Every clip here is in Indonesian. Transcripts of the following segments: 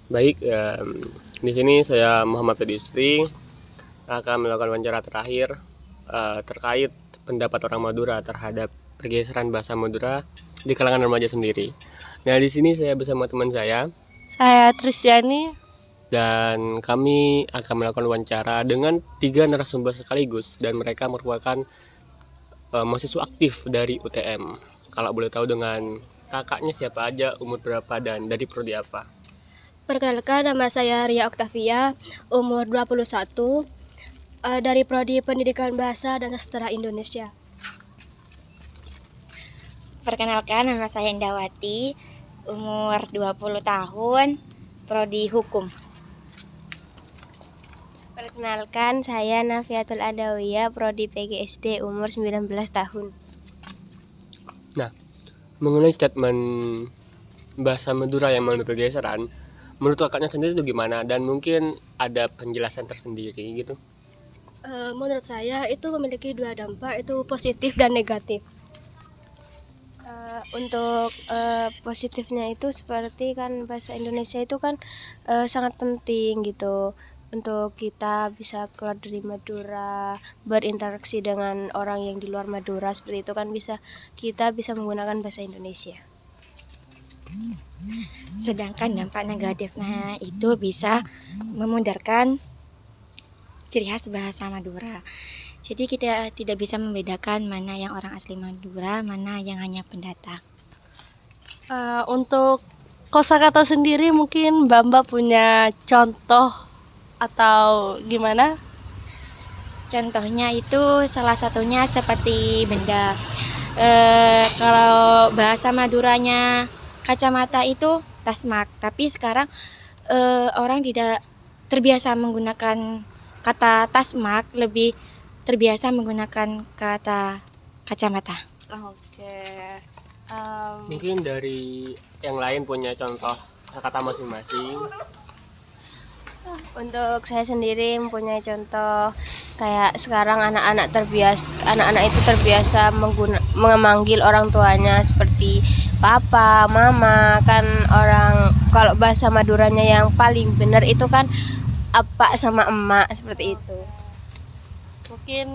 Baik, di sini saya Muhammad Fedistri akan melakukan wawancara terakhir terkait pendapat orang Madura terhadap pergeseran bahasa Madura di kalangan remaja sendiri. Nah, di sini saya bersama teman saya Saya Tristiani. dan kami akan melakukan wawancara dengan 3 narasumber sekaligus dan mereka merupakan mahasiswa aktif dari UTM. Kalau boleh tahu dengan kakaknya siapa aja, umur berapa, dan dari prodi apa? Perkenalkan, nama saya Ria Oktavia, umur 21, dari Prodi Pendidikan Bahasa dan Sastra Indonesia. Perkenalkan, nama saya Indawati, umur 20 tahun, prodi Hukum. Perkenalkan, saya Nafiatul Adawiyah, Prodi PGSD, umur 19 tahun. Nah, mengenai statement bahasa Madura yang mengalami pergeseran, menurut kakaknya sendiri itu gimana? Dan mungkin ada penjelasan tersendiri gitu. Menurut saya itu memiliki dua dampak, itu positif dan negatif. Untuk positifnya itu seperti kan bahasa Indonesia itu kan sangat penting gitu untuk kita bisa keluar dari Madura, berinteraksi dengan orang yang di luar Madura, seperti itu kan kita bisa menggunakan bahasa Indonesia. Sedangkan dampak negatifnya itu bisa memudarkan ciri khas bahasa Madura. Jadi kita tidak bisa membedakan mana yang orang asli Madura, mana yang hanya pendatang. Untuk kosakata sendiri mungkin Mbak punya contoh atau gimana? Contohnya itu salah satunya seperti benda. Kalau bahasa Maduranya kacamata itu tasmak, tapi sekarang orang tidak terbiasa menggunakan kata tasmak, lebih terbiasa menggunakan kata kacamata. Oke. Mungkin dari yang lain punya contoh kata masing-masing. Untuk saya sendiri mempunyai contoh kayak sekarang anak-anak itu terbiasa memanggil orang tuanya seperti papa, mama, kan orang kalau bahasa Maduranya yang paling benar itu kan apa sama emak, seperti itu. Mungkin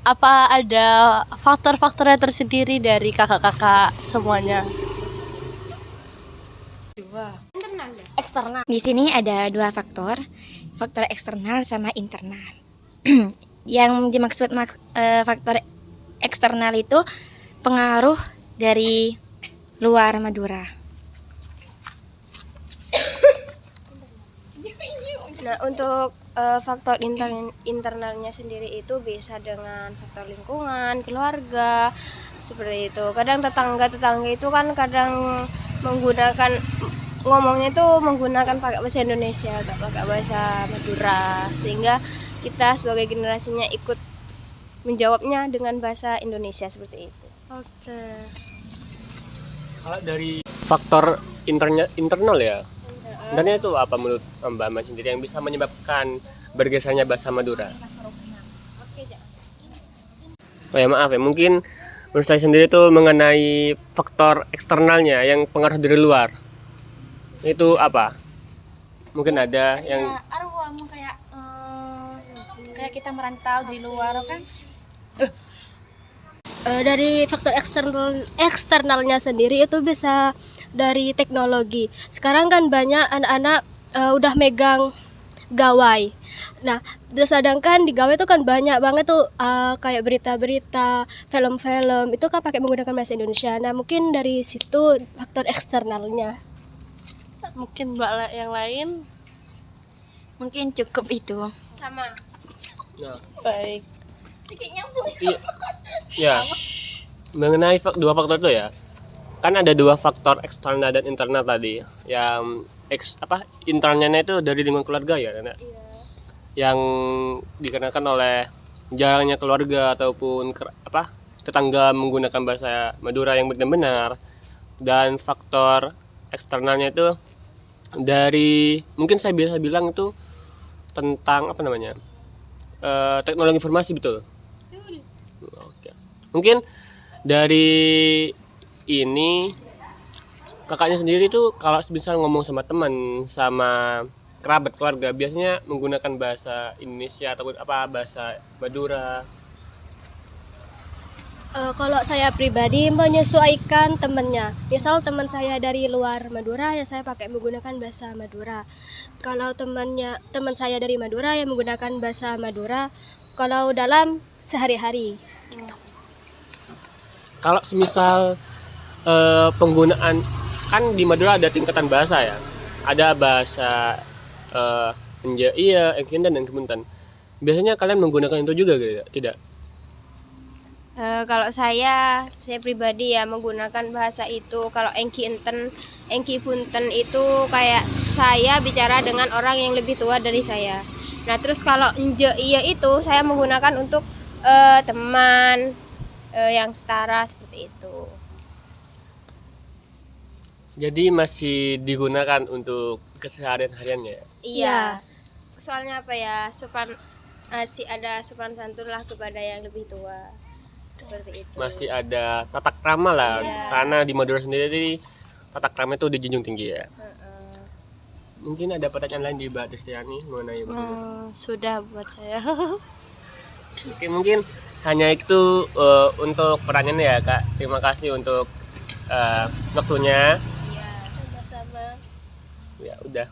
apa ada faktor-faktornya tersendiri dari kakak-kakak semuanya? Eksternal. Di sini ada dua faktor eksternal sama internal. Yang dimaksud faktor eksternal itu pengaruh dari luar Madura. Nah, untuk faktor internalnya sendiri itu bisa dengan faktor lingkungan, keluarga, seperti itu. Kadang tetangga itu kan kadang ngomongnya itu menggunakan pakai bahasa Indonesia, gak pakai bahasa Madura, sehingga kita sebagai generasinya ikut menjawabnya dengan bahasa Indonesia, seperti itu. Oke. Kalau dari faktor internal ya, sebenarnya itu apa menurut Mbak sendiri yang bisa menyebabkan bergesernya bahasa Madura? Oh ya, maaf ya, mungkin menurut saya sendiri itu mengenai faktor eksternalnya yang pengaruh dari luar. Itu apa? Mungkin ada yang kayak kita merantau dari luar kan. Dari faktor eksternalnya sendiri itu bisa dari teknologi. Sekarang kan banyak anak-anak udah megang gawai. Nah, sedangkan di gawai itu kan banyak banget tuh kayak berita-berita, film-film itu kan pakai menggunakan bahasa Indonesia. Nah, mungkin dari situ faktor eksternalnya. Mungkin Mbak yang lain Mungkin cukup itu. sama. nah, Baik. iya, ya, mengenai dua faktor itu ya. Kan ada dua faktor eksternal dan internal tadi. Yang internalnya itu dari lingkungan keluarga ya, karena yang dikarenakan oleh jarangnya keluarga ataupun tetangga menggunakan bahasa Madura yang benar-benar. Dan faktor eksternalnya itu dari, mungkin saya bisa bilang itu tentang teknologi informasi, betul. Oke. Mungkin dari ini kakaknya sendiri tuh kalau misal ngomong sama teman, sama kerabat keluarga, biasanya menggunakan bahasa Indonesia atau apa bahasa Madura? Kalau saya pribadi menyesuaikan temannya. Misal teman saya dari luar Madura, ya saya pakai menggunakan bahasa Madura. Kalau teman saya dari Madura, ya menggunakan bahasa Madura. Kalau dalam sehari-hari. Kalau semisal penggunaan, kan di Madura ada tingkatan bahasa ya, ada bahasa Enja, Engkindan dan Kemuntan. Biasanya kalian menggunakan itu juga tidak? Kalau saya pribadi ya menggunakan bahasa itu. Kalau engki enten, engki punten itu kayak saya bicara dengan orang yang lebih tua dari saya. Nah terus kalau enje iya itu saya menggunakan untuk teman yang setara seperti itu. Jadi masih digunakan untuk keseharian hariannya. Iya. Soalnya apa ya, masih ada sopan santun lah kepada yang lebih tua. Seperti itu. Masih ada tatak krama lah, karena di Madura sendiri tatak krama itu dijunjung tinggi ya. Mungkin ada pertanyaan lain di Mbak Destiani mengenai Madura? Sudah buat saya. Mungkin hanya itu untuk pertanyaannya ya Kak. Terima kasih untuk waktunya. Sama-sama. Ya udah.